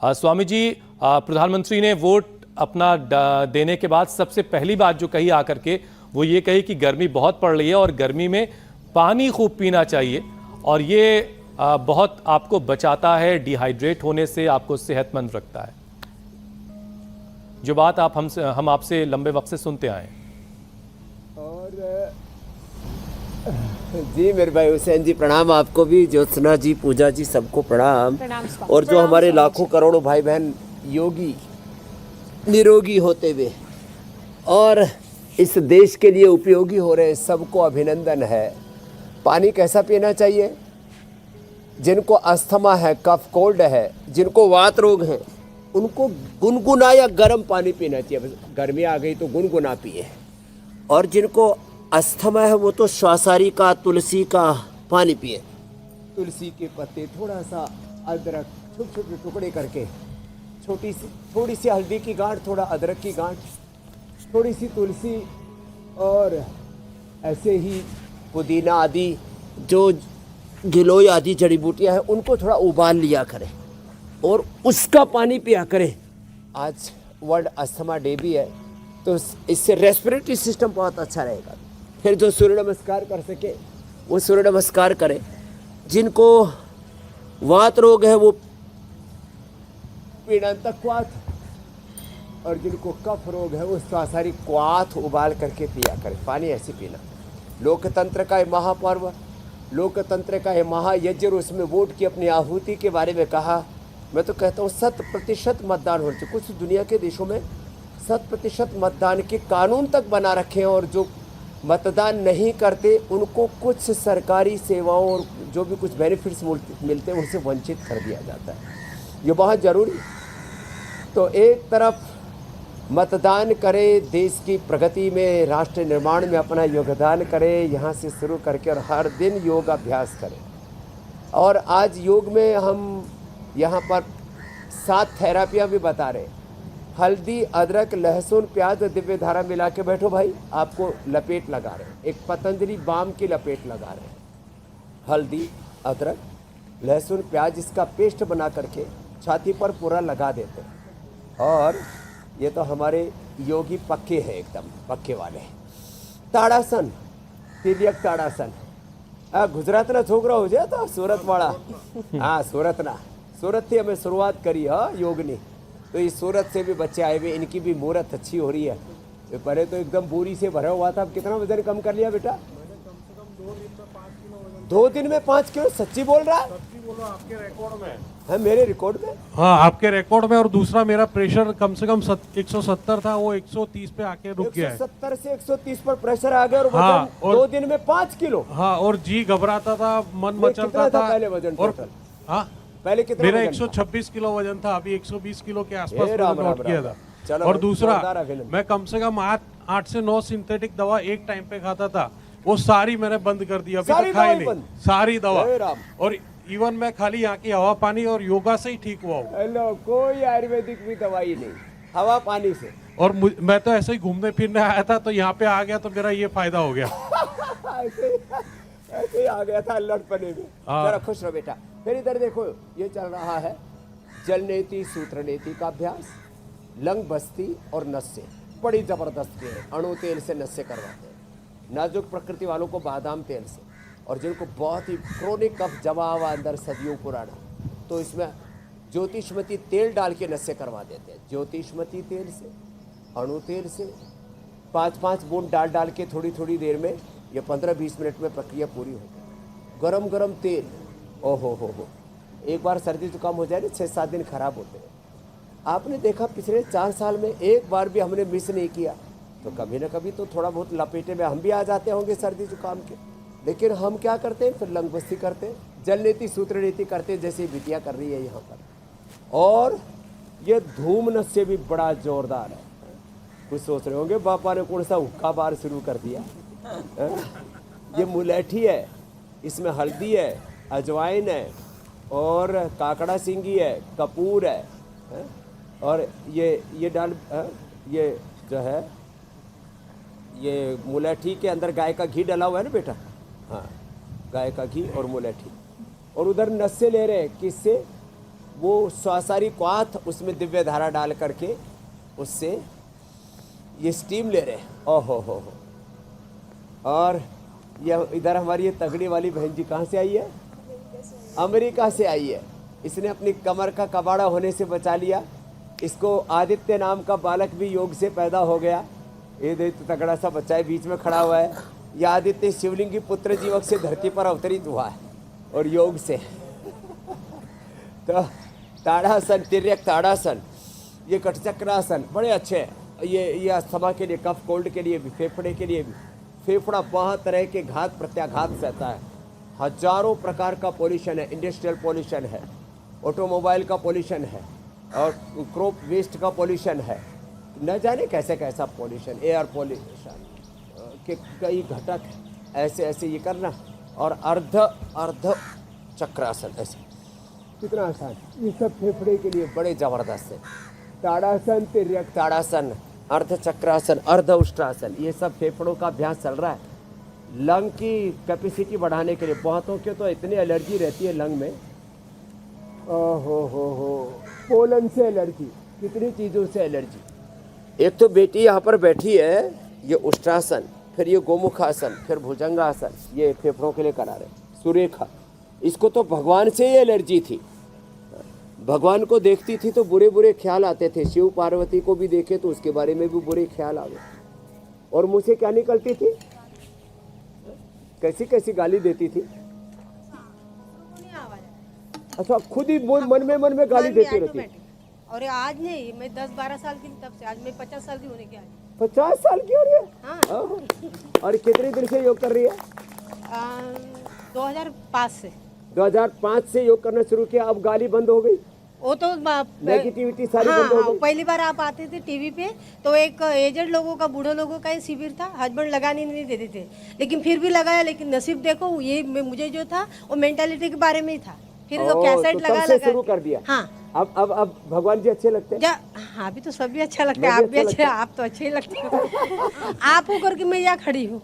स्वामी जी, प्रधानमंत्री ने वोट अपना देने के बाद सबसे पहली बात जो कही आकर के वो ये कही कि गर्मी बहुत पड़ रही है और गर्मी में पानी खूब पीना चाहिए और ये बहुत आपको बचाता है डिहाइड्रेट होने से, आपको सेहतमंद रखता है। जो बात हम आपसे लंबे वक्त से सुनते आए। और जी मेरे भाई हुसैन जी प्रणाम, आपको भी, ज्योत्सना जी, पूजा जी, सबको प्रणाम। और जो हमारे लाखों करोड़ों भाई बहन योगी निरोगी होते हुए और इस देश के लिए उपयोगी हो रहे हैं, सबको अभिनंदन है। पानी कैसा पीना चाहिए? जिनको अस्थमा है, कफ कोल्ड है, जिनको वात रोग है, उनको गुनगुना या गर्म पानी पीना चाहिए। गर्मी आ गई तो गुनगुना पिए। और जिनको अस्थमा है वो तो श्वासारी का, तुलसी का पानी पिए। तुलसी के पत्ते, थोड़ा सा अदरक, छोटे छोटे टुकड़े करके, थोड़ी सी हल्दी की गांठ, थोड़ा अदरक की गांठ, थोड़ी सी तुलसी और ऐसे ही पुदीना आदि जो गिलोय आदि जड़ी बूटियां हैं उनको थोड़ा उबाल लिया करें और उसका पानी पिया करें। आज वर्ल्ड अस्थमा डे भी है तो इससे रेस्पिरेटरी सिस्टम बहुत अच्छा रहेगा। फिर जो सूर्य नमस्कार कर सके वो सूर्य नमस्कार करें। जिनको वात रोग है वो पीड़ांतक क्वाथ, और जिनको कफ रोग है वो श्वासारी क्वाथ उबाल करके पिया करें। पानी ऐसे पीना। लोकतंत्र का ये महापर्व, लोकतंत्र का ये महायज्ञ, और उसमें वोट की अपनी आहुति के बारे में कहा। मैं तो कहता हूँ 100% मतदान होना चाहिए। कुछ दुनिया के देशों में 100% मतदान के कानून तक बना रखे हैं और जो मतदान नहीं करते उनको कुछ सरकारी सेवाओं और जो भी कुछ बेनिफिट्स मिलते हैं उनसे वंचित कर दिया जाता है। ये बहुत ज़रूरी। तो एक तरफ मतदान करें, देश की प्रगति में, राष्ट्र निर्माण में अपना योगदान करें, यहाँ से शुरू करके, और हर दिन योग अभ्यास करें। और आज योग में हम यहाँ पर 7 थेरापियाँ भी बता रहे हैं। हल्दी, अदरक, लहसुन, प्याज और दिव्य धारा मिला के बैठो भाई, आपको लपेट लगा रहे हैं। एक पतंजलि बाम की लपेट लगा रहे हैं। हल्दी, अदरक, लहसुन, प्याज, इसका पेस्ट बना करके छाती पर पूरा लगा देते हैं। और ये तो हमारे योगी पक्के हैं, एकदम पक्के वाले। ताड़ासन, तिर्यक ताड़ासन। गुजरातना छोकरा हो जाए तो सूरत वाला, हाँ सूरत थी हमें शुरुआत करी योगनी। तो इस सूरत से भी बच्चे आए हुए, इनकी भी मूर्त अच्छी हो रही है। तो पहले तो एकदम बोरी से भरा हुआ था, अब कितना वजन कम कर लिया बेटा? 2 दिन में 5 किलो। सच्ची बोल रहा है? सच्ची बोलो, आपके रिकॉर्ड में है। मेरे रिकॉर्ड में? हाँ, आपके रिकॉर्ड में। और दूसरा, मेरा प्रेशर कम से कम 170 था, वो 130 पे आके रुक गया है। 170 से 130 पर प्रेशर आ गया और हाँ, वजन 2 दिन में 5 किलो। हाँ, और जी घबराता था, मन मचलता था पहले वजन और टोटल? हाँ, पहले कितना? मेरा 126 किलो वजन था, अभी 120 किलो के आसपास मैंने नोट किया था। और दूसरा, मैं कम से कम 8 से 9 सिंथेटिक दवा एक टाइम पे खाता था, वो सारी मैंने बंद कर दी। अभी तक खाई नहीं सारी दवा। और इवन मैं खाली यहाँ की हवा पानी और योगा से ही ठीक हुआ हूँ। हेलो, कोई आयुर्वेदिक भी दवाई नहीं, हवा पानी से। और मैं तो ऐसे ही घूमने फिरने आया था, तो यहाँ पे आ गया तो मेरा ये फायदा हो गया। ऐसे ही आ गया था लड़पने में। जरा खुश रहो बेटा। फिर इधर देखो, ये चल रहा है जल नीति, सूत्र नीति का अभ्यास। लंग बस्ती और नस्से बड़ी जबरदस्त के हैं। अणु तेल से नस्से करवाते हैं, नाजुक प्रकृति वालों को बादाम तेल से, और जिनको बहुत ही क्रोनिक कफ जमा हुआ अंदर सदियों पुराना, तो इसमें ज्योतिषमती तेल डाल के नस्से करवा देते हैं। ज्योतिषमती तेल से, अणु तेल से 5-5 बूंद डाल के थोड़ी थोड़ी देर में, ये 15-20 मिनट में प्रक्रिया पूरी हो गई। गरम गरम तेल, ओहो हो। एक बार सर्दी जुकाम हो जाए ना, 6-7 दिन खराब होते हैं। आपने देखा पिछले 4 साल में एक बार भी हमने मिस नहीं किया, तो कभी ना कभी तो थोड़ा बहुत लपेटे में हम भी आ जाते होंगे सर्दी जुकाम के। लेकिन हम क्या करते हैं? फिर लंग बस्ती करते हैं, जल नीति, सूत्र नीति करते हैं, जैसे बिटिया कर रही है यहाँ पर। और ये धूम नस्से भी बड़ा जोरदार है। कुछ सोच रहे होंगे बापा ने कौन सा हुक्का बार शुरू कर दिया। ये मुलेठी है, इसमें हल्दी है, अजवाइन है और काकड़ा सिंगी है, कपूर है, और ये डाल, ये जो है ये मुलेठी के अंदर गाय का घी डाला हुआ है ना बेटा। हाँ, गाय का घी और मुलेठी। और उधर नस्से ले रहे हैं, किससे? वो स्वासारी क्वाथ उसमें दिव्य धारा डाल करके उससे ये स्टीम ले रहे हैं। ओहो हो। और यह इधर हमारी ये तगड़ी वाली बहन जी कहाँ से आई है? अमेरिका से आई है। इसने अपनी कमर का कबाड़ा होने से बचा लिया। इसको आदित्य नाम का बालक भी योग से पैदा हो गया। ये देख तो तगड़ा सा बच्चा है, बीच में खड़ा हुआ है। यह आदित्य शिवलिंग की पुत्र जीवक से धरती पर अवतरित हुआ है और योग से तो ताड़ासन, तिर्यक ताड़ासन, ये कटचक्रासन बड़े अच्छे हैं। ये अस्थमा के लिए, कफ कोल्ड के लिए भी, फेफड़े के लिए भी। फेफड़ा बहुत तरह के घात प्रत्याघात सहता है। हजारों प्रकार का पोल्यूशन है, इंडस्ट्रियल पोल्यूशन है, ऑटोमोबाइल का पोल्यूशन है और क्रॉप वेस्ट का पोल्यूशन है, न जाने कैसे कैसा पोल्यूशन, एयर पोल्यूशन के कई घटक ऐसे ऐसे ये करना। और अर्ध चक्रासन ऐसे कितना आसान। ये सब फेफड़े के लिए बड़े ज़बरदस्त है। ताड़ासन, तिर्यक ताड़ासन, अर्ध चक्रासन, अर्ध उष्ट्रासन, ये सब फेफड़ों का अभ्यास चल रहा है। लंग की कैपेसिटी बढ़ाने के लिए। बहुतों के तो इतनी एलर्जी रहती है लंग में, हो पोलन से एलर्जी, कितनी चीज़ों से एलर्जी। एक तो बेटी यहाँ पर बैठी है, ये उष्ट्रासन, फिर ये गोमुखासन, फिर भुजंगासन, ये फेफड़ों के लिए करा रहे। सुरेखा, इसको तो भगवान से ही एलर्जी थी। भगवान को देखती थी तो बुरे बुरे ख्याल आते थे। शिव पार्वती को भी देखे तो उसके बारे में भी बुरे ख्याल आ गए। और मुँह से क्या निकलती थी, कैसी कैसी गाली देती थी। अच्छा, खुद ही मन में गाली देती रहती। और आज नहीं, मैं 10-12 साल की तब से, आज मैं 50 साल की होने की। 50 साल की हो रही है? हाँ। और कितने दिन से योग कर रही है? 2005 से। 2005 से योग करना शुरू किया। अब गाली बंद हो गई, वो तो नेगेटिविटी सारी हाँ, बंद हो गई। पहली बार आप आते थे टीवी पे तो एक एजेड लोगों का, बूढ़े लोगों का शिविर था। हस्बैंड लगाने नहीं देते थे, लेकिन फिर भी लगाया। लेकिन नसीब देखो, ये मुझे जो था वो मेंटालिटी के बारे में ही था। फिर वो कैसेट तो लगा शुरू कर दिया। हाँ। अब भगवान जी अच्छे लगते हैं? हाँ, अभी तो सब भी अच्छा लगता है। आप भी अच्छे, आप तो अच्छे ही लगते हो। आप हो करके मैं यहाँ खड़ी हूँ।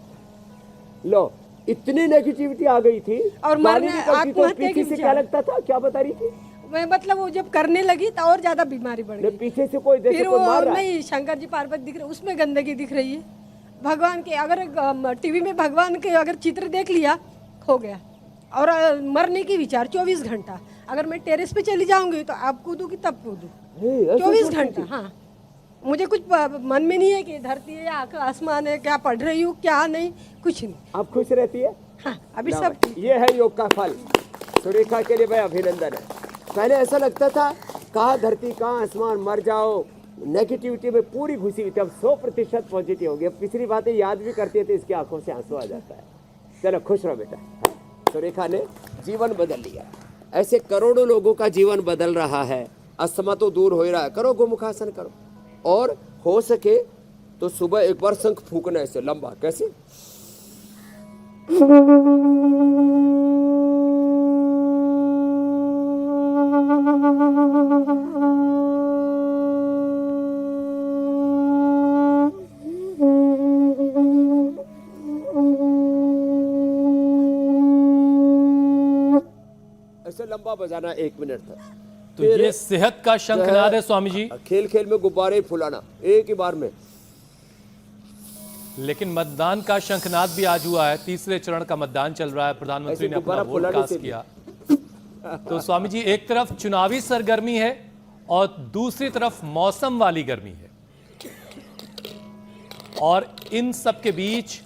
लो, इतनी नेगेटिविटी आ गई थी। और आत्महत्या से क्या लगता था, क्या बता रही थी? मैं मतलब वो जब करने लगी तो और ज्यादा बीमारी बढ़ गई। पीछे से कोई फिर वो नहीं, शंकर जी पार्वती दिख रहे, उसमें गंदगी दिख रही है। भगवान के अगर टीवी में भगवान के अगर चित्र देख लिया, हो गया। और मरने की विचार 24 घंटा। अगर मैं टेरेस पे चली जाऊंगी तो आप कूदूंगी तब कूदू, 24 घंटा। हाँ, मुझे कुछ मन में नहीं है कि धरती है या आसमान है, क्या पढ़ रही हूँ क्या नहीं, कुछ नहीं। आप खुश रहती है? हाँ, अभी सब। ये है योग का फल। सुरेखा के लिए भाई अभिनंदन है। पहले ऐसा लगता था, कहाँ धरती कहाँ आसमान, मर जाओ, नेगेटिविटी में पूरी घुसी हुई थी। अब 100% पॉजिटिव हो गई। अब पिछली बातें याद भी करती थी, इसकी आंखों से आंसू आ जाता है। चलो खुश रहो बेटा। सुरेखा ने जीवन बदल लिया। ऐसे करोड़ों लोगों का जीवन बदल रहा है। अस्थमा तो दूर हो ही रहा है। करो, गोमुखासन करो। और हो सके तो सुबह एक बार शंख फूकना, ऐसे लंबा। कैसे? ऐसे लंबा बजाना 1 मिनट तक। तो ये सेहत का शंखनाद है स्वामी जी। खेल खेल में गुब्बारे फुलाना एक ही बार में। लेकिन मतदान का शंखनाद भी आज हुआ है। तीसरे चरण का मतदान चल रहा है। प्रधानमंत्री ने अपना वोट कास्ट किया। तो स्वामी जी, एक तरफ चुनावी सरगर्मी है और दूसरी तरफ मौसम वाली गर्मी है, और इन सब के बीच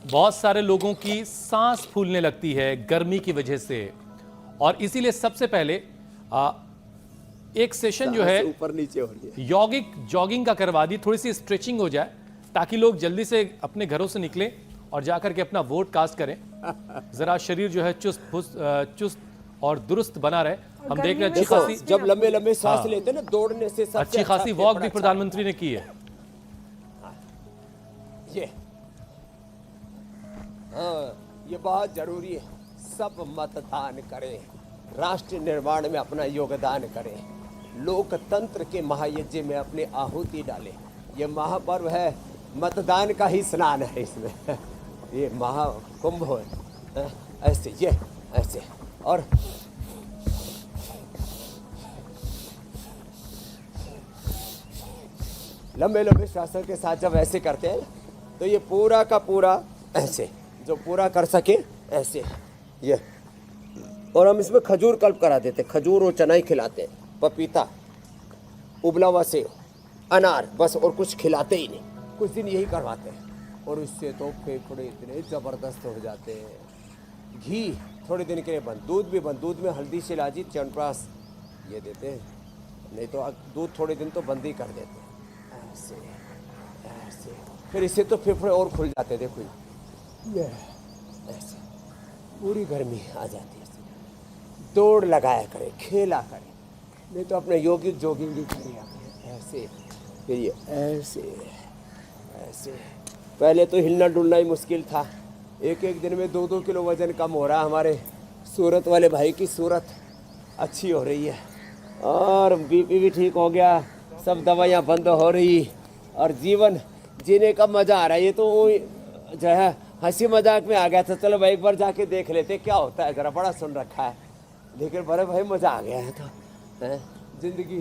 बहुत सारे लोगों की सांस फूलने लगती है गर्मी की वजह से। और इसीलिए सबसे पहले एक सेशन जो है ऊपर नीचे हो रही है, जॉगिंग का करवा दी, थोड़ी सी स्ट्रेचिंग हो जाए ताकि लोग जल्दी से अपने घरों से निकलें और जाकर के अपना वोट कास्ट करें। जरा शरीर जो है चुस्त और दुरुस्त बना रहे। हम देख रहे हैं अच्छी खासी, जब लंबे लंबे सांस लेते हैं ना दौड़ने से, अच्छी खासी वॉक भी प्रधानमंत्री ने की है। ये बहुत जरूरी है। सब मतदान करें, राष्ट्र निर्माण में अपना योगदान करें, लोकतंत्र के महायज्ञ में अपनी आहुति डालें। ये महापर्व है, मतदान का ही स्नान है इसमें। ये महाकुंभ है। ऐसे ये ऐसे, और लंबे लंबे श्वासों के साथ जब ऐसे करते हैं तो ये पूरा का पूरा ऐसे, जो पूरा कर सके ऐसे ये। और हम इसमें खजूर कल्प करा देते, खजूर और चना ही खिलाते हैं, पपीता, उबला हुआ सेव, अनार, बस और कुछ खिलाते ही नहीं। कुछ दिन यही करवाते हैं और इससे तो फेफड़े इतने ज़बरदस्त हो जाते हैं। घी थोड़े दिन के लिए बंद, दूध भी बंद, दूध में हल्दी, शिलाजी, च्यवनप्राश ये देते हैं, नहीं तो दूध थोड़े दिन तो बंद ही कर देते हैं। ऐसे ऐसे फिर इससे तो फेफड़े और खुल जाते हैं। देखो ये ऐसे पूरी गर्मी आ जाती है। दौड़ लगाया करें, खेला करें, नहीं तो अपने योगिक जोगिंग करें ऐसे। फिर ये ऐसे ऐसे। पहले तो हिलना डुलना ही मुश्किल था, एक एक दिन में 2-2 किलो वजन कम हो रहा है। हमारे सूरत वाले भाई की सूरत अच्छी हो रही है और बीपी भी ठीक हो गया, सब दवाइयाँ बंद हो रही और जीवन जीने का मज़ा आ रहा है। ये तो जो है हंसी मजाक में आ गया था, चलो भाई एक बार जाके देख लेते क्या होता है, ज़रा बड़ा सुन रखा है, लेकिन बड़े भाई मज़ा आ गया है। तो ज़िंदगी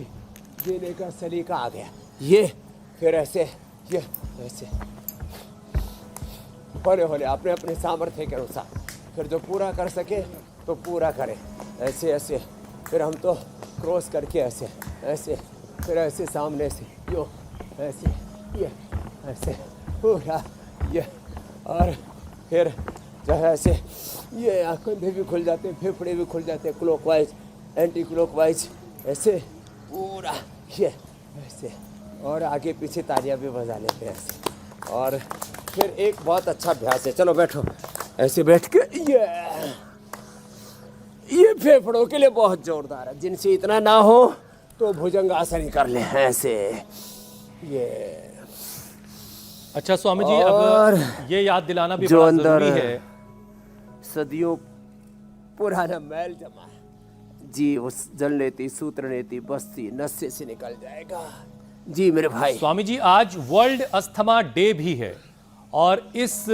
जीने का सलीका आ गया। ये फिर ऐसे, ये ऐसे हौले हौले अपने अपने सामर्थ्य के अनुसार, फिर जो पूरा कर सके तो पूरा करें, ऐसे ऐसे। फिर हम तो क्रॉस करके ऐसे ऐसे, फिर ऐसे सामने से यो ऐसे, ये ऐसे पूरा ये, और फिर जो है ऐसे ये कंधे भी खुल जाते हैं, फेफड़े भी खुल जाते हैं, क्लॉकवाइज एंटी क्लॉकवाइज ऐसे पूरा ये ऐसे, और आगे पीछे तालियां भी बजा लेते हैं ऐसे। और फिर एक बहुत अच्छा अभ्यास है, चलो बैठो ऐसे बैठ के, ये फेफड़ों के लिए बहुत जोरदार है। जिनसे इतना ना हो तो भुजंगासन ही कर ले ऐसे ये। अच्छा स्वामी जी, अब ये याद दिलाना भी बड़ा जरूरी है, सदियों पुराना मैल जमा है जी, उस जल लेती सूत्र लेती बस्ती नस्से से निकल जाएगा जी मेरे भाई। स्वामी जी, आज वर्ल्ड अस्थमा डे भी है और इस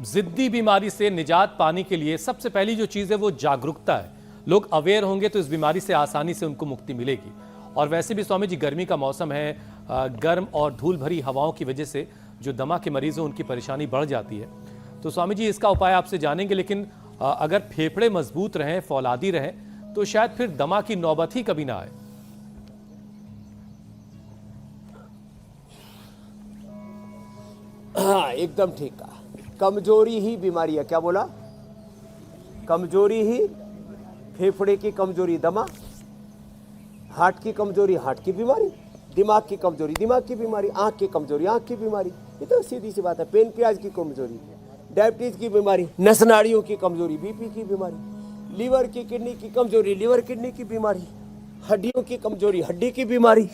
जिद्दी बीमारी से निजात पाने के लिए सबसे पहली जो चीज़ है वो जागरूकता है। लोग अवेयर होंगे तो इस बीमारी से आसानी से उनको मुक्ति मिलेगी। और वैसे भी स्वामी जी, गर्मी का मौसम है, गर्म और धूल भरी हवाओं की वजह से जो दमा के मरीज हैं उनकी परेशानी बढ़ जाती है। तो स्वामी जी इसका उपाय आपसे जानेंगे, लेकिन अगर फेफड़े मजबूत रहें, फौलादी रहें, तो शायद फिर दमा की नौबत ही कभी ना आए। हाँ एकदम ठीक कहा, कमजोरी ही बीमारी है। क्या बोला? कमजोरी ही, फेफड़े की कमजोरी दमा, हार्ट की कमजोरी हार्ट की बीमारी, दिमाग की कमजोरी दिमाग की बीमारी, आंख की कमजोरी आंख की बीमारी। ये तो सीधी सी बात है। पेनक्रियाज की कमजोरी, डायबिटीज की बीमारी, नस नाड़ियों की कमजोरी, बीपी की बीमारी, लीवर की किडनी की कमजोरी, लीवर किडनी की बीमारी, हड्डियों की कमजोरी, हड्डी की बीमारी।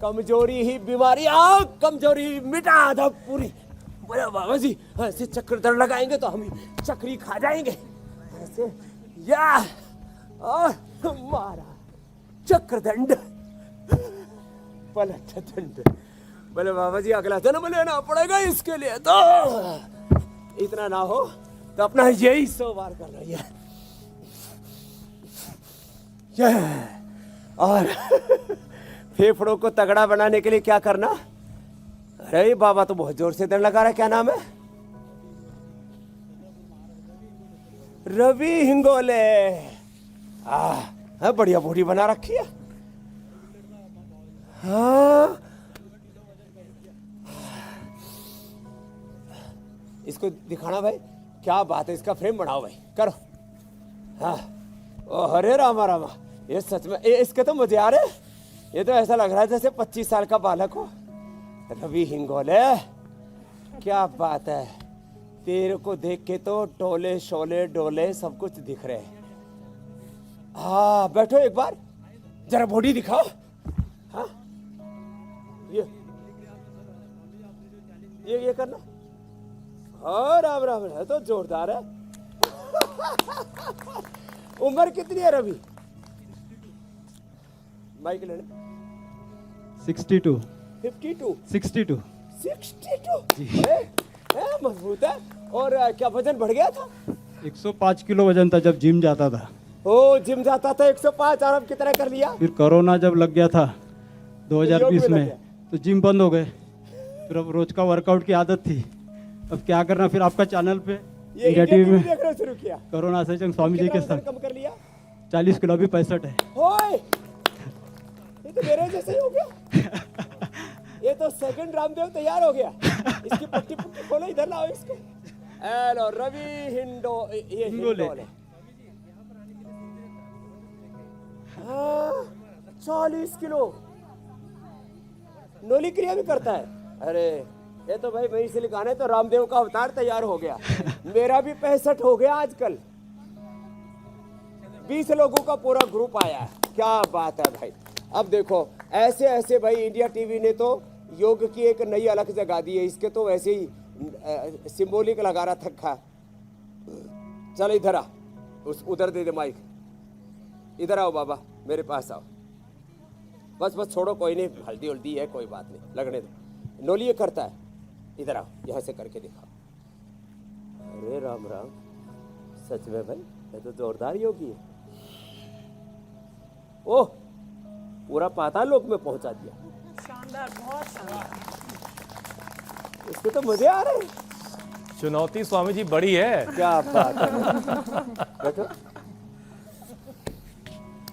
कमजोरी ही बीमारी, कमजोरी मिटा दो पूरी। बोले बाबा जी ऐसे चक्र लगाएंगे तो हम चक्री खा जाएंगे ऐसे, या और मारा चक्रदंड पलट दंड। बोले बाबा जी अगला जन्म लेना पड़ेगा इसके लिए, तो इतना ना हो तो अपना यही 100 बार कर रही है। और फेफड़ों को तगड़ा बनाने के लिए क्या करना? अरे बाबा तो बहुत जोर से दंड लगा रहा है, क्या नाम है? रवि हिंगोले। हाँ बढ़िया बॉडी बना रखी है। हाँ इसको दिखाना भाई, क्या बात है, इसका फ्रेम बनाओ भाई, करो। हाँ ओ हरे रामा रामा, ये सच में इसके तो मजे आ रहे। ये तो ऐसा लग रहा है जैसे 25 साल का बालक हो। रवि हिंगोले क्या बात है, तेरे को देख के तो टोले शोले डोले सब कुछ दिख रहे हैं। हाँ बैठो एक बार, जरा बॉडी दिखाओ। हाँ ये करना। हाँ राम राम, है तो जोरदार है। उम्र कितनी है रवि? माइक लेना। 62 52 62 62 मजबूत है। और क्या वजन बढ़ गया था? 105 किलो वजन था जब जिम जाता था। ओ जिम जाता था 105, और अब कितना कर लिया? फिर कोरोना जब लग गया था 2020 में, तो जिम बंद हो गए। फिर अब रोज का वर्कआउट की आदत थी, अब क्या करना, फिर आपका चैनल पे ये इंडिया टीवी में देखना शुरू किया। करुणा सत्संग स्वामी जी के कितना साथ वजन कम कर लिया? 40 किलो, अभी 65 है। ओए, ये तो मेरे जैसे ही हो गया। ये तो सेकंड रामदेव तैयार हो गया। इसकी पट्टी पुट्टी खोलो, इधर लाओ इसको। हेलो रवि ये हिंडोले। हाँ, 40 किलो नोली क्रिया भी करता है। अरे ये तो भाई वहीं से लिखाना है, तो रामदेव का अवतार तैयार हो गया। मेरा भी 65 हो गया आजकल। 20 लोगों का पूरा ग्रुप आया है। क्या बात है भाई। अब देखो ऐसे ऐसे भाई इंडिया टीवी ने तो योग की एक नई अलग जगह दी है। इसके तो वैसे ही सिंबॉलिक लगा रहा थक्का। चल इधर आ, उधर दे दे माइक। इधर आओ बाबा, मेरे पास आओ। बस बस छोड़ो, कोई नहीं, हल्दी उल्दी है, कोई बात नहीं, लगने दो। नोलिए करता है, इधर आओ, यहाँ से करके दिखाओ। अरे राम राम, सच में भाई ये तो जोरदार योगी है। ओह, पूरा पाताल लोक में पहुंचा दिया। शानदार, बहुत शानदार। इसके तो मजे आ रहे हैं। चुनौती स्वामी जी बड़ी है। क्या बात है। बैठो।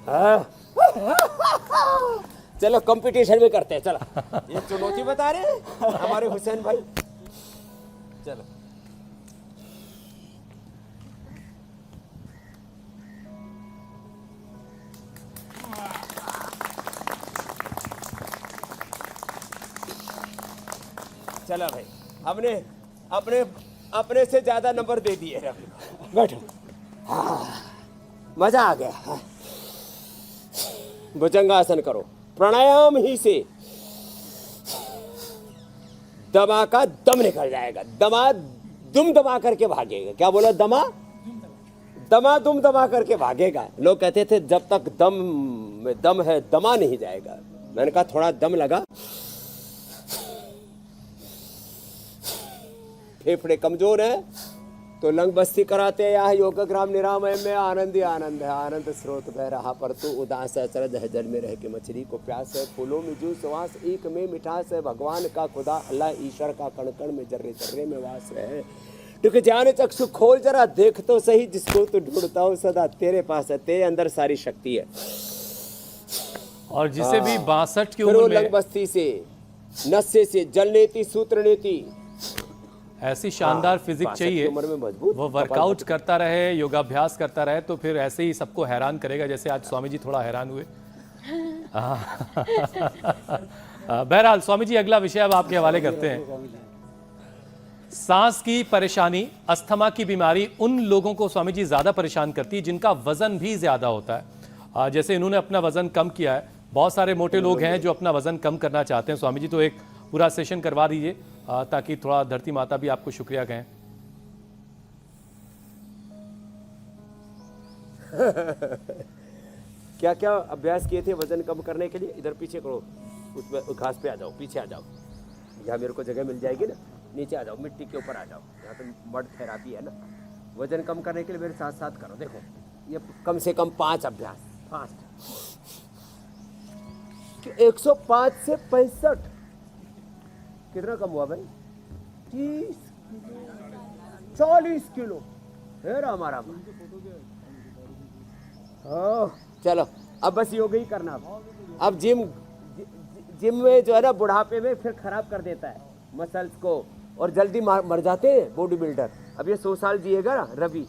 हाँ। चलो कंपटीशन में करते हैं, चलो। ये चुनौती बता रहे हैं हमारे हुसैन भाई। चलो चलो भाई, हमने अपने अपने से ज्यादा नंबर दे दिए। बैठो। मजा आ गया। भुजंगासन करो, प्राणायाम ही से दमा का दम निकल जाएगा। दमा दुम दमा करके भागेगा। क्या बोला? दमा दमा दुम दमा करके भागेगा। लोग कहते थे जब तक दम में दम है दमा नहीं जाएगा। मैंने कहा थोड़ा दम लगा, फेफड़े कमजोर है तो लंग बस्ती कराते हैं। यहाँ योग ग्राम निरामय में आनंद ही आनंद है। आनंद स्रोत बह रहा पर तू उदास है, अचरज है जल में रह के मछली को प्यास है। फूलों में जू सुवास, एक में मिठास है। भगवान का खुदा अल्लाह ईश्वर का कण कण में जर्रे जर्रे में वास है। टुक जान चक्षु खोल जरा, देख तो सही जिसको तू ढूंढता हो सदा तेरे पास है। तेरे अंदर सारी शक्ति है। और जिसे भी 62 की फिर उम्र वो में लंग बस्ती से, नस्से से, जल नीति, सूत्र नीति, ऐसी शानदार फिजिक 62 चाहिए, की उम्र में मजबूत, वो वर्कआउट करता रहे, योगाभ्यास करता रहे, तो फिर ऐसे ही सबको हैरान करेगा, जैसे आज स्वामी जी थोड़ा हैरान हुए। बहरहाल स्वामी जी, अगला विषय अब आपके हवाले करते हैं। सांस की परेशानी, अस्थमा की बीमारी उन लोगों को स्वामी जी ज्यादा परेशान करती है जिनका वजन भी ज्यादा होता है। जैसे इन्होंने अपना वजन कम किया है। बहुत सारे मोटे लोग हैं जो अपना वजन कम करना चाहते हैं। स्वामी जी तो एक पूरा सेशन करवा दीजिए ताकि थोड़ा धरती माता भी आपको शुक्रिया कहें। क्या क्या अभ्यास किए थे वजन कम करने के लिए? इधर पीछे करो, उसमें घास पे आ जाओ, पीछे आ जाओ। यहाँ मेरे को जगह मिल जाएगी ना, नीचे आ जाओ, मिट्टी के ऊपर आ जाओ। यहाँ तो मड थेरापी है ना। वजन कम करने के लिए मेरे साथ साथ करो। देखो ये कम से कम 5 अभ्यास फास्ट। 105 से 65 कितना कम हुआ भाई? 30 40 किलो है हमारा। चलो अब बस योग ही करना। अब जिम में जो है ना बुढ़ापे में फिर खराब कर देता है मसल्स को और जल्दी मर जाते हैं बॉडी बिल्डर। अब ये 100 साल जिएगा ना रवि।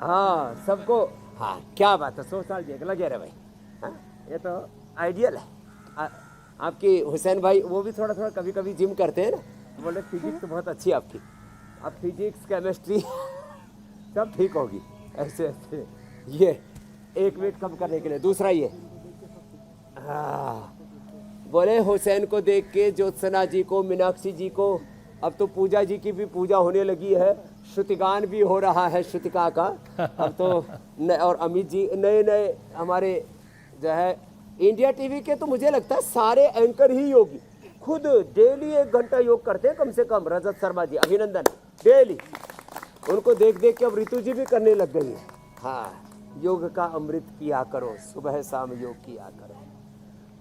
हाँ सबको, हाँ क्या बात है, 100 साल जिएगा, लगे रहे भाई। हाँ ये तो आइडियल है। आपकी हुसैन भाई वो भी थोड़ा थोड़ा कभी कभी जिम करते हैं ना, बोले फिजिक्स तो बहुत अच्छी है आपकी। अब फिजिक्स केमिस्ट्री सब ठीक होगी। ऐसे ऐसे ये 1 मिनट कम करने के लिए। दूसरा ये बोले हुसैन को देख के ज्योत्सना जी को, मीनाक्षी जी को, अब तो पूजा जी की भी पूजा होने लगी है, श्रुतिगान भी हो रहा है श्रुतिका का अब तो। और अमित जी नए नए हमारे जो है इंडिया टीवी के, तो मुझे लगता है सारे एंकर ही योगी। खुद डेली 1 घंटा योग करते हैं कम से कम। रजत शर्मा जी अभिनंदन, डेली। उनको देख देख के अब रितु जी भी करने लग गई है। हाँ योग का अमृत किया करो, सुबह शाम योग किया करो।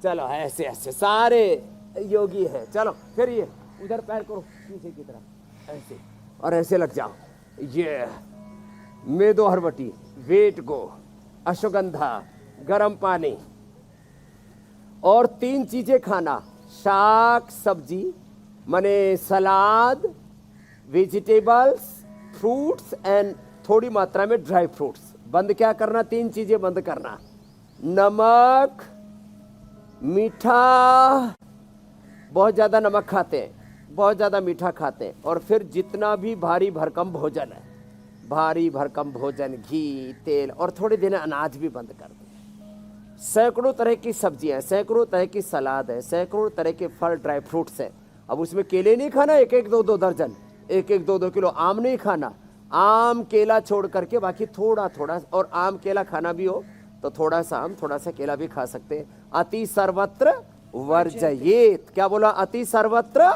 चलो ऐसे ऐसे सारे योगी है। चलो फिर ये उधर पैर करो पीछे की तरफ ऐसे और ऐसे लग जाओ। ये मेदो हरबटी, वेट गो, अश्वगंधा, गरम पानी और 3 चीजें खाना, शाक सब्जी माने सलाद, वेजिटेबल्स, फ्रूट्स एंड थोड़ी मात्रा में ड्राई फ्रूट्स। बंद क्या करना? 3 चीजें बंद करना, नमक, मीठा, बहुत ज्यादा नमक खाते हैं, बहुत ज्यादा मीठा खाते हैं, और फिर जितना भी भारी भरकम भोजन है, भारी भरकम भोजन, घी, तेल और थोड़े दिन अनाज भी बंद कर दें। सैकड़ों तरह की सब्जियां, सैकड़ों तरह की सलाद है, सैकड़ों तरह के फल, ड्राई फ्रूट्स है। अब उसमें केले नहीं खाना 1-1, 2-2 दर्जन, 1-1, 2-2 किलो आम नहीं खाना। आम केला छोड़ करके बाकी थोड़ा थोड़ा, और आम केला खाना भी हो तो थोड़ा सा आम थोड़ा सा केला भी खा सकते हैं। अति सर्वत्र वर्जयेत। क्या बोला? अति सर्वत्र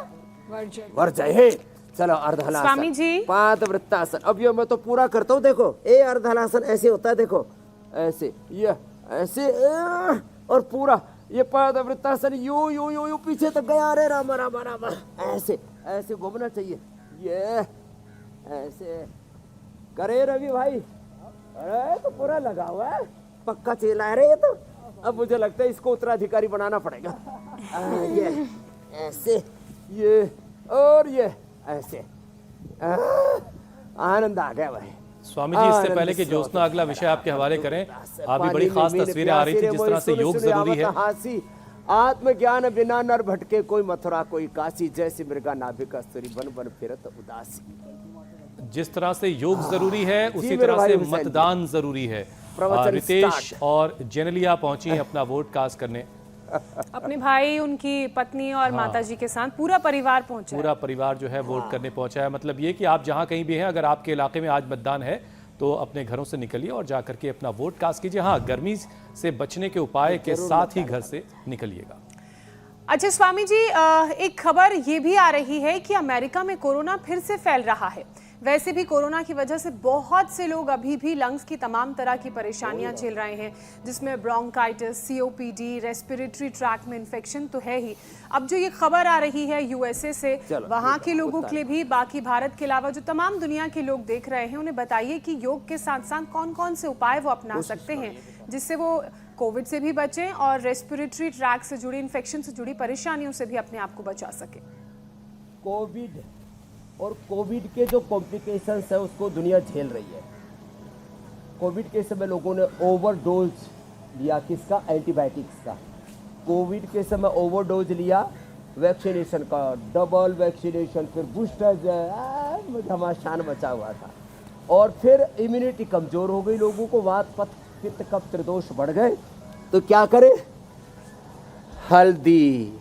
वर्जयेत। चलो अर्धहलासन, स्वामी जी। पादवृत्तासन। अब ये मैं तो पूरा करता हूँ। देखो ये अर्धहलासन ऐसे होता है, देखो ऐसे, ये ऐसे और पूरा ये पादवृत्तासन यू यू यू यू पीछे तक गया। अरे रामा रामा रामा, ऐसे ऐसे घूमना चाहिए। ये ऐसे करे रवि भाई। अरे तो पूरा लगा हुआ है, पक्का चेला है रे ये तो। अब मुझे लगता है इसको उत्तराधिकारी बनाना पड़ेगा। ये ऐसे, ये और ये ऐसे। आनंद आ गया भाई। स्वामी जी, इससे पहले कि ज्योत्सना अगला विषय आपके हवाले करें, अभी बड़ी खास तस्वीरें आ रही थी जिस तरह से योग जरूरी है। आत्मज्ञान बिना नर भटके, कोई मथुरा कोई काशी, जैसी मृगा नाभिक कस्तूरी, बन बन फिरत उदासी। जिस तरह से योग जरूरी है उसी तरह से मतदान जरूरी है। रितेश और जेनेलिया पहुंची हैं अपना वोट कास्ट करने। अपने भाई, उनकी पत्नी और माताजी के साथ पूरा परिवार पहुंचा है। पूरा परिवार जो है वोट करने पहुंचा है। मतलब ये कि आप जहां कहीं भी हैं, अगर आपके इलाके में आज मतदान है तो अपने घरों से निकलिए और जाकर के अपना वोट कास्ट कीजिए। हाँ, गर्मी से बचने के उपाय के साथ ही घर से निकलिएगा। अच्छा स्वामी जी, एक खबर ये भी आ रही है कि अमेरिका में कोरोना फिर से फैल रहा है। वैसे भी कोरोना की वजह से बहुत से लोग अभी भी लंग्स की तमाम तरह की परेशानियां झेल रहे हैं, जिसमें ब्रोंकाइटिस, सीओपीडी, रेस्पिरेटरी ट्रैक में इन्फेक्शन तो है ही। अब जो ये खबर आ रही है यूएसए से, वहां के लोगों के लिए भी, बाकी भारत के अलावा जो तमाम दुनिया के लोग देख रहे हैं, उन्हें बताइए कि योग के साथ साथ कौन कौन से उपाय वो अपना सकते हैं जिससे वो कोविड से भी बचें और रेस्पिरेटरी ट्रैक से जुड़ी, इन्फेक्शन से जुड़ी परेशानियों से भी अपने आप को बचा सके। कोविड और कोविड के जो कॉम्प्लिकेशंस है उसको दुनिया झेल रही है। कोविड के समय लोगों ने ओवरडोज लिया, किसका? एंटीबायोटिक्स का। कोविड के समय ओवरडोज लिया वैक्सीनेशन का, डबल वैक्सीनेशन, फिर बूस्टर, घमासान मचा हुआ था। और फिर इम्यूनिटी कमजोर हो गई लोगों को, वात पित्त कफ त्रिदोष बढ़ गए। तो क्या करें? हल्दी,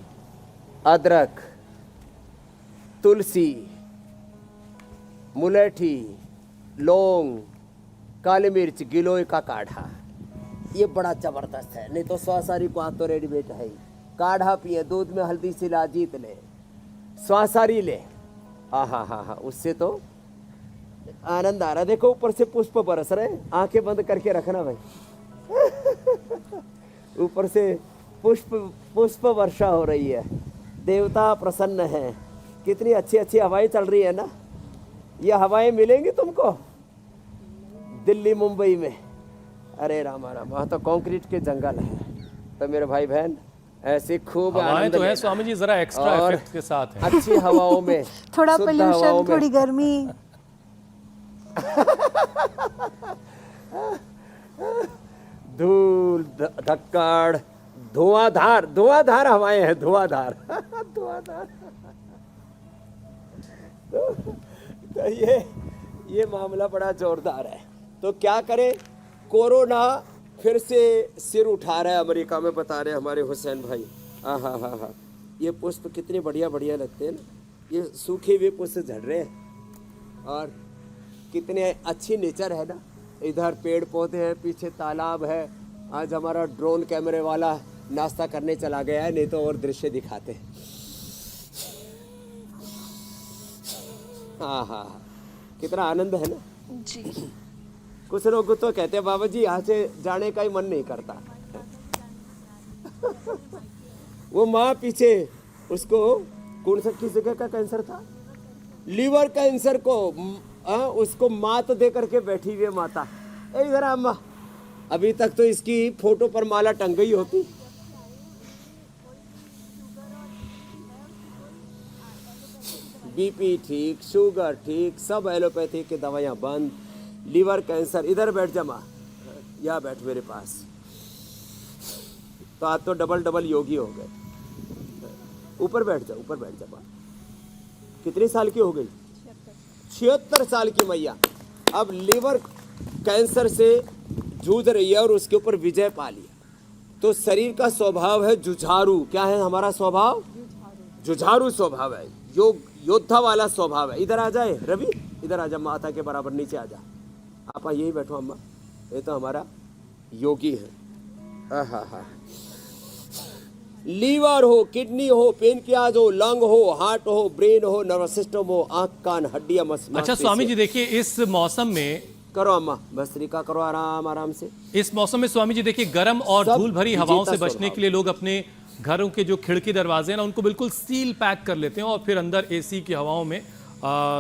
अदरक, तुलसी, मुलेठी, लौंग, काली मिर्च, गिलोय का काढ़ा, ये बड़ा जबरदस्त है। नहीं तो स्वासारी को तो रेडीमेड है ही। काढ़ा पिए, दूध में हल्दी शिलाजीत ले, स्वासारी ले, हाँ, उससे तो आनंद आ रहा। देखो ऊपर से पुष्प बरस रहे, आंखें बंद करके रखना भाई। ऊपर से पुष्प वर्षा हो रही है, देवता प्रसन्न है। कितनी अच्छी अच्छी हवाएं चल रही है ना। ये हवाएं मिलेंगी तुमको दिल्ली मुंबई में। अरे रामा रामा, तो कंक्रीट के जंगल है। तो मेरे भाई बहन ऐसे खूब हवाएं तो है स्वामी जी, जरा एक्स्ट्रा इफेक्ट के साथ है। अच्छी हवाओं में थोड़ा पोल्यूशन, थोड़ी गर्मी। धूल धक्कड़, धुआंधार हवाएं हैं, धुआंधार। तो ये मामला बड़ा जोरदार है। तो क्या करें? कोरोना फिर से सिर उठा रहा है अमेरिका में, बता रहे हमारे हुसैन भाई। हाँ, ये पुष्प कितने बढ़िया बढ़िया लगते हैं ना। ये सूखे हुए पुष्प झड़ रहे हैं और कितने अच्छी नेचर है ना। इधर पेड़ पौधे हैं, पीछे तालाब है। आज हमारा ड्रोन कैमरे वाला नाश्ता करने चला गया है, नहीं तो और दृश्य दिखाते हैं। हाँ, कितना आनंद है ना जी। कुछ लोग तो कहते हैं बाबा जी यहाँ से जाने का ही मन नहीं करता। वो माँ पीछे उसको कौन सा किस जगह का कैंसर था, लीवर कैंसर को उसको मात दे करके बैठी हुई है माता। इधर अम्मा, अभी तक तो इसकी फोटो पर माला टंग गई होती। बीपी ठीक, शुगर ठीक, सब एलोपैथी की दवाइयाँ बंद, लीवर कैंसर। इधर बैठ जा माँ, यहाँ बैठ मेरे पास। तो आज तो डबल डबल योगी हो गए। ऊपर बैठ जा, ऊपर बैठ जा माँ। कितने साल की हो गई? 76 साल की मैया अब लीवर कैंसर से जूझ रही है और उसके ऊपर विजय पा लिया। तो शरीर का स्वभाव है जुझारू। क्या है हमारा स्वभाव? जुझारू स्वभाव है, योद्धा वाला स्वभाव है। इधर आ जाए रवि, इधर आ जा, माता के बराबर नीचे आ जा। आप यही बैठो अम्मा, ये तो हमारा योगी है। हा। लीवर हो, किडनी हो, पेनक्रियाज हो, लंग हो, हार्ट हो, ब्रेन हो, नर्वस सिस्टम हो, आंख कान हड्डियां मस्तिष्क। अच्छा स्वामी जी देखिए, इस मौसम में करो अम्मा, भस्त्रिका करो आराम आराम से। इस मौसम में स्वामी जी देखिए, गर्म और धूल भरी हवाओं से बचने के लिए लोग अपने घरों के जो खिड़की दरवाजे हैं ना, उनको बिल्कुल सील पैक कर लेते हैं और फिर अंदर एसी की हवाओं में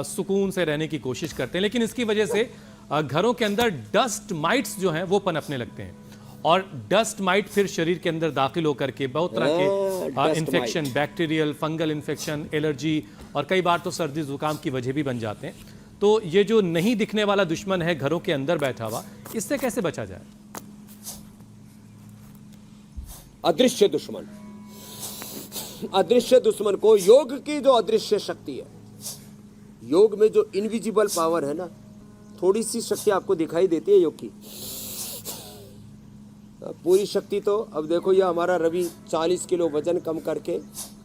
सुकून से रहने की कोशिश करते हैं। लेकिन इसकी वजह से घरों के अंदर डस्ट माइट्स जो हैं वो पनपने लगते हैं और डस्ट माइट फिर शरीर के अंदर दाखिल होकर के बहुत तरह के infection, bacterial, fungal infection, allergy और कई बार तो सर्दी जुकाम की वजह भी बन जाते हैं। तो ये जो नहीं दिखने वाला दुश्मन है घरों के अंदर बैठा हुआ, इससे कैसे बचा जाए? अदृश्य दुश्मन, अदृश्य दुश्मन को, योग की जो अदृश्य शक्ति है, योग में जो इनविजिबल पावर है ना, थोड़ी सी शक्ति आपको दिखाई देती है योग की। पूरी शक्ति तो अब देखो, ये हमारा रवि 40 किलो वजन कम करके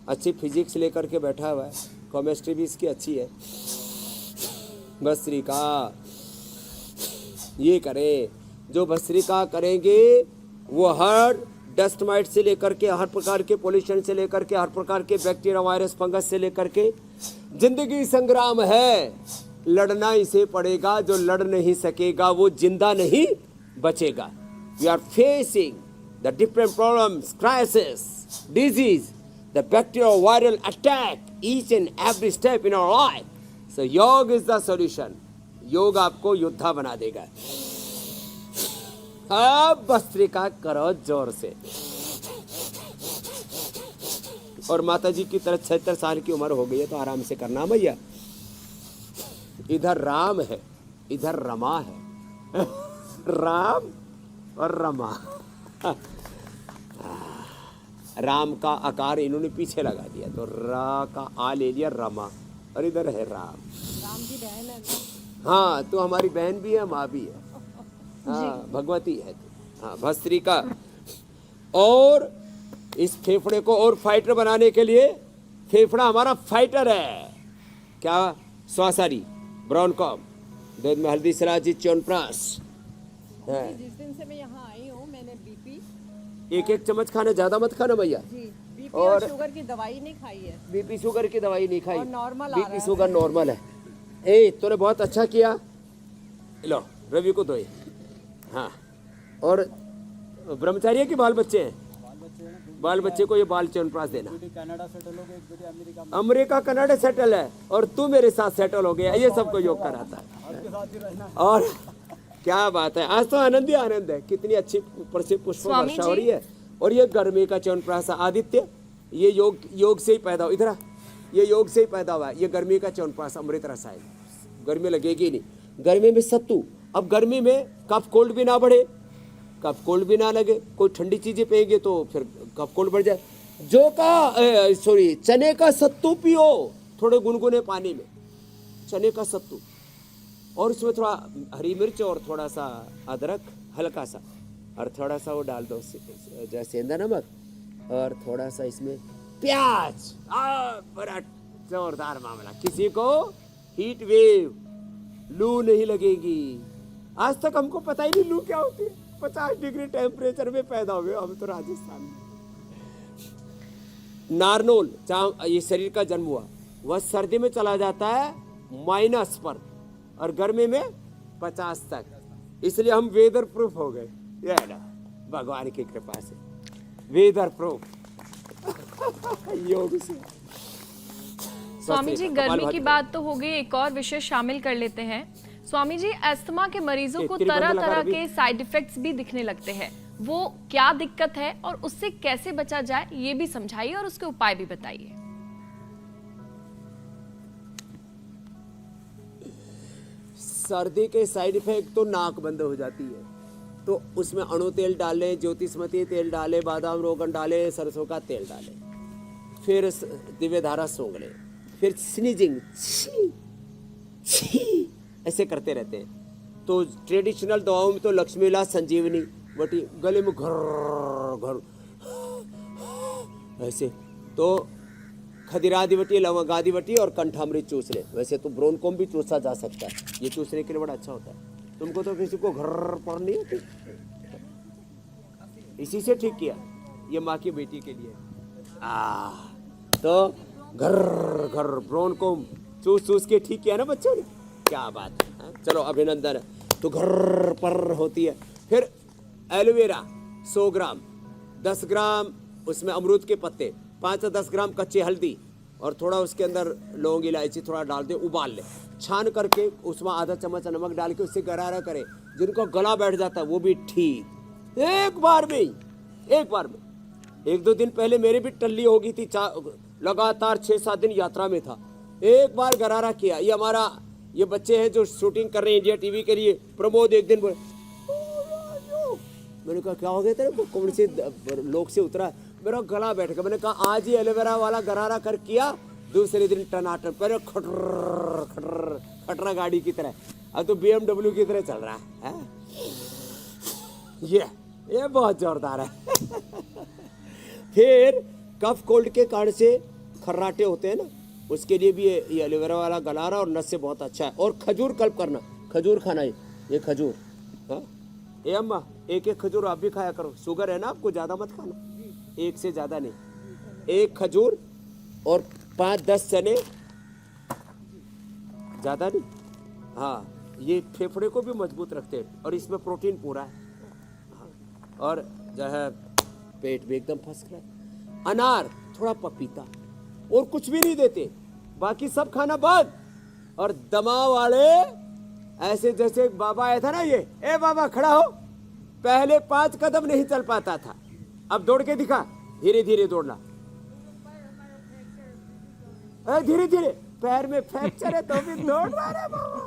अच्छी फिजिक्स लेकर के बैठा हुआ है, केमिस्ट्री भी इसकी अच्छी है। भस्त्रिका ये करें, जो भस्त्रिका करेंगे वो हर डस्ट माइट से लेकर के, हर प्रकार के पोल्यूशन से लेकर के, हर प्रकार के बैक्टीरिया, वायरस, फंगस से लेकर के, जिंदगी संग्राम है, लड़ना इसे पड़ेगा। जो लड़ नहीं सकेगा वो जिंदा नहीं बचेगा। We are facing the different problems, crisis, disease, the bacterial viral attack each and every step in our life. So yoga is the solution. योग आपको योद्धा बना देगा। अब भस्त्रिका करो जोर से। और माता जी की तरह 76 साल की उम्र हो गई है तो आराम से करना भैया। इधर राम है, इधर रमा है। राम और रमा। राम का आकार इन्होंने पीछे लगा दिया तो रा का आ ले लिया रमा, और इधर है राम। राम की बहन है। हाँ, तो हमारी बहन भी है, माँ भी है। हाँ, भगवती है। हाँ, भस्त्रिका। और इस फेफड़े को और फाइटर बनाने के लिए, फेफड़ा हमारा फाइटर है। क्या? स्वासारी, ब्राउन कॉम, दूध में हल्दी, सलाजी, च्यवनप्राश। जिस दिन से मैं यहाँ आई हूँ, मैंने बीपी एक चम्मच खाना, ज्यादा मत खाना भैया। बीपी और शुगर की दवाई नहीं खाई है। बीपी शुगर की दवाई नहीं खाई, और नॉर्मल आ बीपी शुगर नॉर्मल है। ए, तूने बहुत अच्छा किया। लो रवि को दो। हाँ, और ब्रह्मचारी के बाल बच्चे हैं, बाल बच्चे को ये बाल च्यवनप्राश देना। अमेरिका कनाडा सेटल है और तू मेरे साथ सेटल हो गया। ये सबको योग कराता है। और क्या बात है, आज तो आनंद ही आनंद है। कितनी अच्छी ऊपर से पुष्प वर्षा हो रही है। और ये गर्मी का च्यवनप्राश आदित्य, ये योग से ही पैदा हुआ। इधर ये योग से ही पैदा हुआ है। ये गर्मी का च्यवनप्राश अमृत रसायन, गर्मी लगेगी नहीं। गर्मी में सत्तू। अब गर्मी में कफ कोल्ड भी ना बढ़े, कफ कोल्ड भी ना लगे, कोई ठंडी चीजें पिएंगे तो फिर कफ कोल्ड बढ़ जाए। चने का सत्तू पियो, थोड़े गुनगुने पानी में, चने का सत्तू, और उसमें थोड़ा हरी मिर्च और थोड़ा सा अदरक हल्का सा, और थोड़ा सा वो डाल दो जैसे सेंधा नमक, और थोड़ा सा इसमें प्याज। बड़ा जोरदार मामला। किसी को हीट वेव, लू नहीं लगेगी। आज तक हमको पता ही नहीं लू क्या होती है। 50 डिग्री टेम्परेचर में पैदा हुए हम तो राजस्थान में। नारनोल, जहाँ ये शरीर का जन्म हुआ, वह सर्दी में चला जाता है माइनस पर और गर्मी में 50 तक। इसलिए हम वेदर प्रूफ हो गए। ये ना भगवान की कृपा से वेदर प्रूफ। योग से। स्वामी जी, गर्मी की बात तो हो गई, एक और विषय शामिल कर लेते हैं। स्वामी जी, अस्थमा के मरीजों को तरह तरह के साइड इफेक्ट्स भी दिखने लगते हैं, वो क्या दिक्कत है और उससे कैसे बचा जाए ये भी समझाइए और उसके उपाय भी बताइए। सर्दी के साइड इफेक्ट तो नाक बंद हो जाती है, तो उसमें अणु तेल डालें, ज्योतिषमती तेल डालें, बादाम रोगन डालें, सरसों का तेल डालें, फिर दिव्य धारा सूंघ लें, फिर स्नीजिंग ऐसे करते रहते हैं। तो ट्रेडिशनल दवाओं में तो लक्ष्मी इलाज, संजीवनी बटी, गले में घर घर ऐसे, तो खदिरादि बटी, लवंगादि बटी और कंठामृत चूस ले। वैसे तो ब्रोनकोम भी चूसा जा सकता है, ये चूसने के लिए बड़ा अच्छा होता है। तुमको तो किसी को घर पर नहीं होती, इसी से ठीक किया, ये माँ की बेटी के लिए। तो घर घर ब्रोनकोम चूस चूस के ठीक किया ना बच्चों ने, क्या बात है। चलो अभिनंदन। तो घर पर होती है। फिर एलोवेरा 100 ग्राम, 10 ग्राम उसमें अमरूद के पत्ते, 5 से 10 ग्राम कच्ची हल्दी और थोड़ा उसके अंदर लौंग इलायची थोड़ा डाल दे, उबाल ले, छान करके उसमें आधा चम्मच नमक डाल के उससे गरारा करे। जिनको गला बैठ जाता है वो भी ठीक, एक बार में 1-2 दिन पहले मेरे भी टल्ली हो गई थी, लगातार 6-7 दिन यात्रा में था, एक बार गरारा किया। ये हमारा ये बच्चे हैं जो शूटिंग कर रहे हैं इंडिया टीवी के लिए, प्रमोद एक दिन बोले, मैंने कहा क्या हो गया तेरे को, कौन से लोग से उतरा, मेरा गला बैठ गया। मैंने कहा आज ही एलोवेरा वाला गरारा कर किया, दूसरे दिन टनाटन, पहले खटर खटर खटरा गाड़ी की तरह, अब तो BMW की तरह चल रहा है। ये बहुत जोरदार है। फिर कफ कोल्ड के कारण से खर्राटे होते हैं ना, उसके लिए भी ये एलोवेरा वाला गलारा और नस से बहुत अच्छा है। और खजूर कल्प करना, खजूर खाना, ये खजूर, ए अम्मा एक खजूर आप भी खाया करो, शुगर है ना आपको, ज़्यादा मत खाना, एक से ज़्यादा नहीं, एक खजूर और 5-10 चने, ज़्यादा नहीं। हाँ, ये फेफड़े को भी मजबूत रखते हैं और इसमें प्रोटीन पूरा है। हाँ, और जो है पेट भी एकदम फर्स्ट क्लास। अनार, थोड़ा पपीता, और कुछ भी नहीं देते, बाकी सब खाना बंद। और दमा वाले ऐसे जैसे बाबा आया था ना, ये ए बाबा खड़ा हो, पहले 5 कदम नहीं चल पाता था, अब दौड़ के दिखा, धीरे धीरे दौड़ना, धीरे धीरे, पैर में फ्रैक्चर है तो भी दौड़ रहा है बाबा,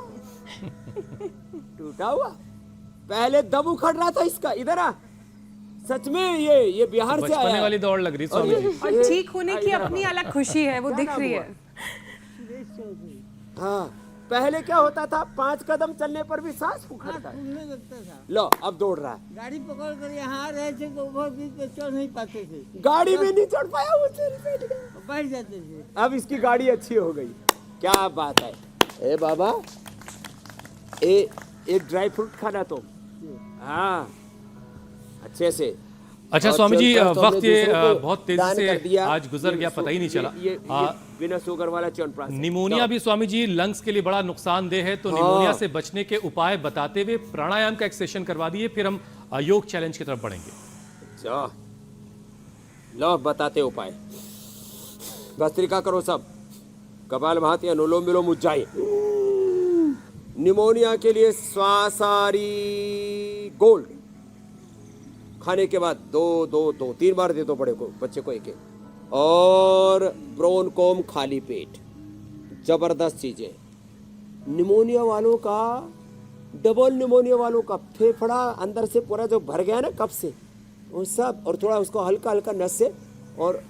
टूटा हुआ, पहले दम उखड़ रहा था इसका, इधर आ, सच में ये बिहार से आया वाली दौड़ लग रही स्वामी जी। और ठीक होने की अपनी अलग खुशी है, वो दिख रही है। हाँ, पहले क्या होता था, 5 कदम चलने पर भी सांस फूकता था। लो अब दौड़ रहा है। गाड़ी पकड़ कर यहाँ रहे थे तो बहुत बीच पे चढ़ नहीं पाते थे, गाड़ी में नहीं चढ़ पाया, वो बैठ जाते थे। अब इसकी गाड़ी अच्छी हो गई, क्या बात है। ए बाबा, एक ड्राई फ्रूट खाना तुम, हाँ अच्छे से। अच्छा स्वामी जी, वक्त ये बहुत तेजी से आज गुजर गया, पता ही नहीं चला। ये बिना शुगर वाला च्यवनप्राश। निमोनिया भी स्वामी जी लंग्स के लिए बड़ा नुकसानदेह है, तो निमोनिया से बचने के उपाय बताते हुए प्राणायाम का एक सेशन करवा दिए, फिर हम योग चैलेंज की तरफ बढ़ेंगे। लो बताते उपाय, भस्त्रिका करो सब, कपालभाति, अनुलोम विलोम, उज्जाई। निमोनिया के लिए श्वासारी गोल्ड खाने के बाद 2-3 बार दे दो बड़े को, बच्चे को एक, और ब्रोनकोम खाली पेट, जबरदस्त चीजें। निमोनिया वालों का, डबल निमोनिया वालों का फेफड़ा अंदर से पूरा जो भर गया ना कफ से, वो सब, और थोड़ा उसको हल्का हल्का नस से, और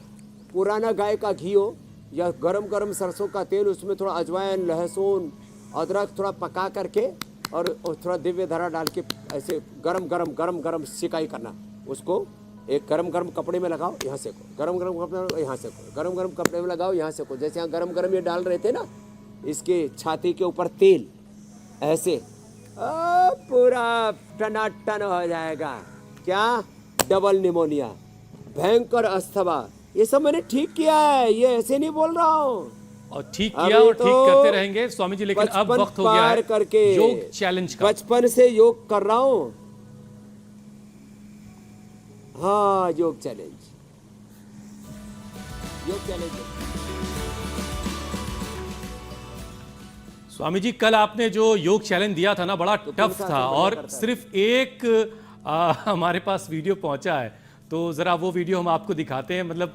पुराना गाय का घी हो या गरम गरम सरसों का तेल, उसमें थोड़ा अजवाइन, लहसुन, अदरक थोड़ा पका करके और थोड़ा दिव्य धारा डाल के ऐसे गरम गरम गरम गरम सिकाई करना, उसको एक गरम गरम कपड़े में लगाओ, यहाँ से को, गरम गरम कपड़े में यहाँ से को, गरम गरम कपड़े में लगाओ, यहाँ से को, जैसे यहाँ गरम गरम ये डाल रहे थे ना, इसके छाती के ऊपर तेल ऐसे, पूरा टनाटन हो जाएगा। क्या? डबल निमोनिया, भयंकर अस्थमा, ये सब मैंने ठीक किया है, ये ऐसे नहीं बोल रहा हूँ। और ठीक किया और ठीक करते रहेंगे स्वामी जी, लेकिन अब वक्त हो गया है करके योग चैलेंज का। बचपन से योग कर रहा हूँ, हाँ योग चैलेंज। योग चैलेंज है। स्वामी जी, कल आपने जो योग चैलेंज दिया था ना, बड़ा टफ था और सिर्फ एक हमारे पास वीडियो पहुंचा है, तो जरा वो वीडियो हम आपको दिखाते हैं। मतलब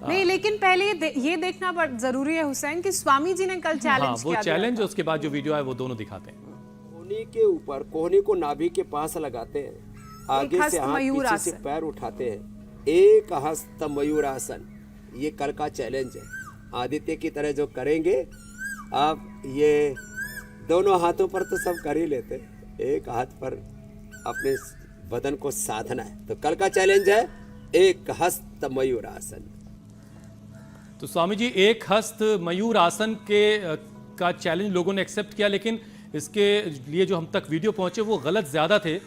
नहीं, लेकिन पहले ये देखना जरूरी है हुसैन कि स्वामी जी ने कल चैलेंज वो किया चैलेंज, उसके बाद जो वीडियो है वो दोनों दिखाते हैं। कोहनी के ऊपर, कोहनी को नाभि के पास लगाते हैं, आगे से हाथ, पीछे से पैर उठाते हैं, एक हस्त मयूरासन। ये कल का चैलेंज है। आदित्य की तरह जो करेंगे आप, ये दोनों हाथों पर तो सब कर ही लेते, एक हाथ पर अपने बदन को साधना है। तो कल का चैलेंज है एक हस्त मयूरासन। तो स्वामी जी, एक हस्त मयूर आसन का चैलेंज लोगों ने एक्सेप्ट किया, लेकिन इसके लिए जो हम तक वीडियो पहुंचे वो गलत ज्यादा थे।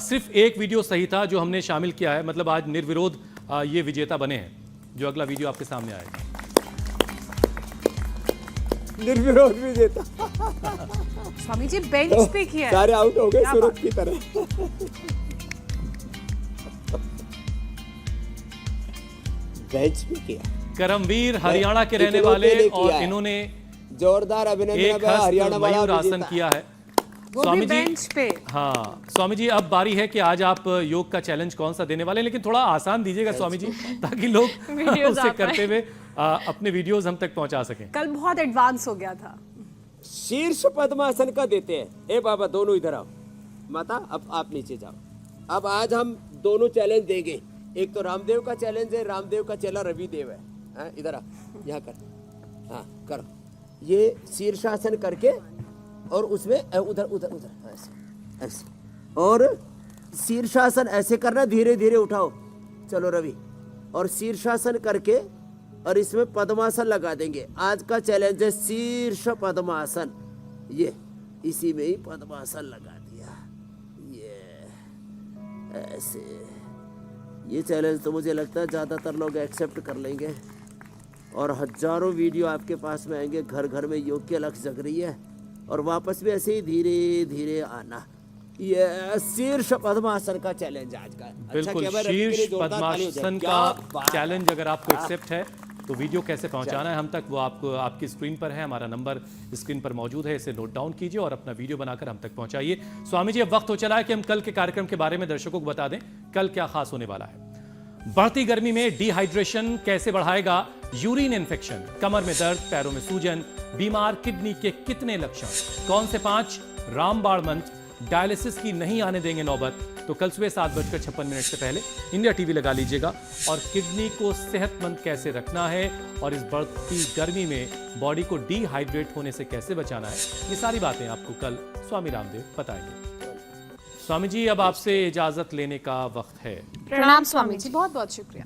सिर्फ एक वीडियो सही था जो हमने शामिल किया है। मतलब आज निर्विरोध ये विजेता बने हैं। जो अगला वीडियो आपके सामने आएगा, निर्विरोध विजेता। स्वामी जी बेंच पे किया है। सारे आउट हो गए सूरज की तरह। बेंच पे किया। करमवीर हरियाणा के रहने वाले, और इन्होंने जोरदार अभिनंदन। एक हस्त मयूर आसन किया है। स्वामी जी, बेंच पे। हाँ स्वामी जी, अब बारी है कि आज आप योग का चैलेंज कौन सा देने वाले हैं, लेकिन थोड़ा आसान दीजिएगा स्वामी जी, ताकि लोग उसे करते हुए अपने वीडियोस हम तक पहुंचा सकें। कल बहुत एडवांस हो गया था। शीर्ष पद्मासन का देते हैं। ए बाबा दोनों इधर आओ, माता अब आप नीचे जाओ। अब आज हम दोनों चैलेंज देंगे। एक तो रामदेव का चैलेंज है, रामदेव का चेला रवि देव है। इधर आ, यहाँ कर, हाँ करो। ये शीर्षासन करके और उसमें उधर उधर उधर ऐसे ऐसे, और शीर्षासन ऐसे करना, धीरे धीरे उठाओ। चलो रवि, और शीर्षासन करके और इसमें पद्मासन लगा देंगे। आज का चैलेंज है शीर्ष पद्मासन। ये इसी में ही पद्मासन लगा दिया, ये ऐसे। ये चैलेंज तो मुझे लगता है ज़्यादातर लोग एक्सेप्ट कर लेंगे, और हजारों वीडियो आपके पास में आएंगे। घर घर में योग की अलग जग रही है, और वापस भी ऐसे ही धीरे धीरे आना। ये शीर्ष पद्मासन का चैलेंज आज का। बिल्कुल, शीर्ष पद्मासन का चैलेंज अगर आपको एक्सेप्ट है तो वीडियो कैसे पहुंचाना है हम तक, वो आपको आपकी स्क्रीन पर है। हमारा नंबर स्क्रीन पर मौजूद है, इसे नोट डाउन कीजिए और अपना वीडियो बनाकर हम तक पहुंचाइए। स्वामी जी, अब वक्त हो चला है कि हम कल के कार्यक्रम के बारे में दर्शकों को बता दें। कल क्या खास होने वाला है। बढ़ती गर्मी में डिहाइड्रेशन कैसे बढ़ाएगा यूरिन इन्फेक्शन, कमर में दर्द, पैरों में सूजन, बीमार किडनी के कितने लक्षण, कौन से 5 रामबाण मंत्र, डायलिसिस की नहीं आने देंगे नौबत। तो कल सुबह 7:56 से पहले इंडिया टीवी लगा लीजिएगा। और किडनी को सेहतमंद कैसे रखना है और इस बढ़ती गर्मी में बॉडी को डिहाइड्रेट होने से कैसे बचाना है, ये सारी बातें आपको कल स्वामी रामदेव बताएंगे। स्वामी जी, अब आपसे इजाजत लेने का वक्त है। प्रणाम स्वामी जी, बहुत बहुत शुक्रिया।